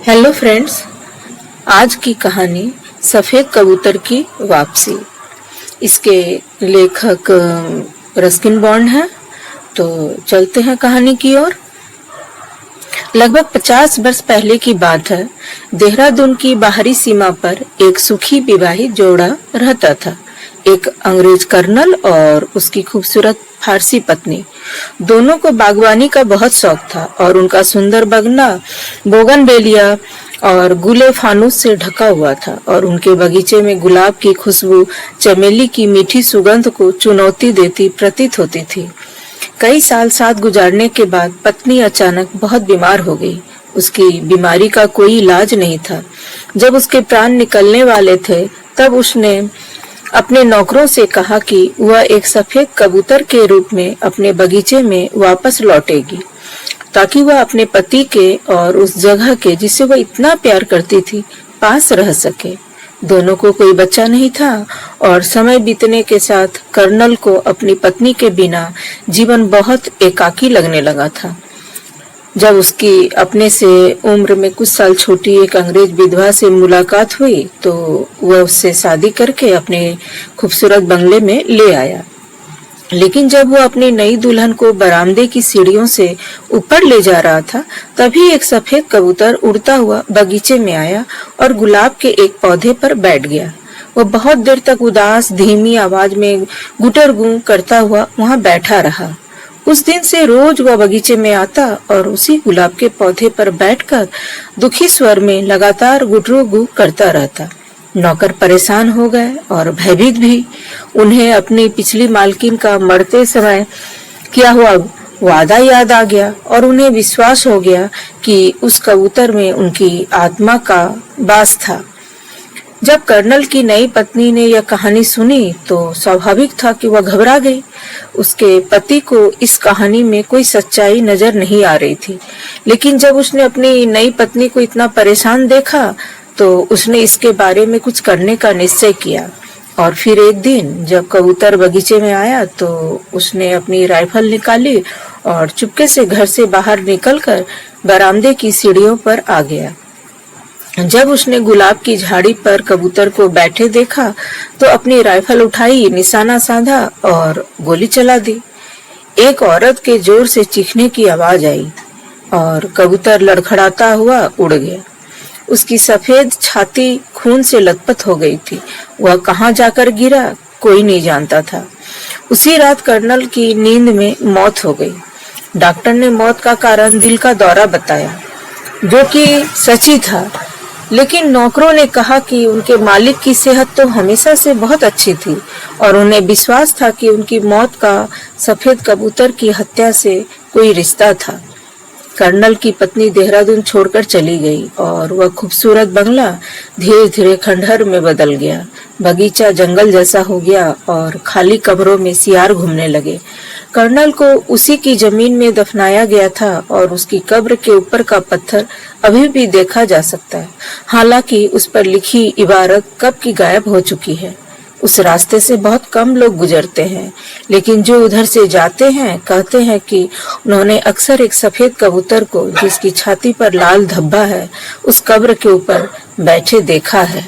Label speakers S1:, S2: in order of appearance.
S1: Hello friends, आज की कहानी सफ़ेद कबूतर की वापसी। इसके लेखक रस्किन बॉन्ड हैं। तो चलते हैं कहानी की ओर। लगभग 50 वर्ष पहले की बात है। देहरादून की बाहरी सीमा पर एक सुखी विवाहित जोड़ा रहता था। एक अंग्रेज कर्नल और उसकी खूबसूरत फारसी पत्नी। दोनों को बागवानी का बहुत शौक था और उनका सुंदर बगना बोगनवेलिया और गुले फानूस से ढका हुआ था और उनके बगीचे में गुलाब की खुशबू चमेली की मीठी सुगंध को चुनौती देती प्रतीत होती थी। कई साल साथ गुजारने के बाद पत्नी अचानक बहुत बीमार हो गई। उसकी बीमारी का कोई इलाज नहीं था। जब उसके प्राण निकलने वाले थे तब उसने अपने नौकरों से कहा कि वह एक सफेद कबूतर के रूप में अपने बगीचे में वापस लौटेगी ताकि वह अपने पति के और उस जगह के जिसे वह इतना प्यार करती थी पास रह सके। दोनों को कोई बच्चा नहीं था और समय बीतने के साथ कर्नल को अपनी पत्नी के बिना जीवन बहुत एकाकी लगने लगा था। जब उसकी अपने से उम्र में कुछ साल छोटी एक अंग्रेज विधवा से मुलाकात हुई तो वह उससे शादी करके अपने खूबसूरत बंगले में ले आया। लेकिन जब वह अपनी नई दुल्हन को बरामदे की सीढ़ियों से ऊपर ले जा रहा था तभी एक सफेद कबूतर उड़ता हुआ बगीचे में आया और गुलाब के एक पौधे पर बैठ गया। वह बहुत देर तक उदास धीमी आवाज में गुटर गूं करता हुआ वहां बैठा रहा। उस दिन से रोज वह बगीचे में आता और उसी गुलाब के पौधे पर बैठकर दुखी स्वर में लगातार गुटरू गु करता रहता। नौकर परेशान हो गए और भयभीत भी। उन्हें अपनी पिछली मालकिन का मरते समय किया हुआ वादा याद आ गया और उन्हें विश्वास हो गया कि उस कबूतर में उनकी आत्मा का वास था। जब कर्नल की नई पत्नी ने यह कहानी सुनी तो स्वाभाविक था कि वह घबरा गई। उसके पति को इस कहानी में कोई सच्चाई नजर नहीं आ रही थी, लेकिन जब उसने अपनी नई पत्नी को इतना परेशान देखा तो उसने इसके बारे में कुछ करने का निश्चय किया। और फिर एक दिन जब कबूतर बगीचे में आया तो उसने अपनी राइफल निकाली और चुपके से घर से बाहर निकलकर बरामदे की सीढ़ियों पर आ गया। जब उसने गुलाब की झाड़ी पर कबूतर को बैठे देखा तो अपनी राइफल उठाई, निशाना साधा और गोली चला दी। एक औरत के जोर से चीखने की आवाज आई और कबूतर लड़खड़ाता हुआ उड़ गया। उसकी सफेद छाती खून से लथपथ हो गई थी। वह कहाँ जाकर गिरा कोई नहीं जानता था। उसी रात कर्नल की नींद में मौत हो गई। डॉक्टर ने मौत का कारण दिल का दौरा बताया, जो कि सच्ची था, लेकिन नौकरों ने कहा कि उनके मालिक की सेहत तो हमेशा से बहुत अच्छी थी और उन्हें विश्वास था कि उनकी मौत का सफेद कबूतर की हत्या से कोई रिश्ता था। कर्नल की पत्नी देहरादून छोड़कर चली गई और वह खूबसूरत बंगला धीरे धीरे खंडहर में बदल गया। बगीचा जंगल जैसा हो गया और खाली कब्रों में सियार घूमने लगे। कर्नल को उसी की जमीन में दफनाया गया था और उसकी कब्र के ऊपर का पत्थर अभी भी देखा जा सकता है। हालांकि उस पर लिखी इबारत कब की गायब हो चुकी है। उस रास्ते से बहुत कम लोग गुजरते हैं, लेकिन जो उधर से जाते हैं कहते हैं कि उन्होंने अक्सर एक सफेद कबूतर को जिसकी छाती पर लाल धब्बा है उस कब्र के ऊपर बैठे देखा है।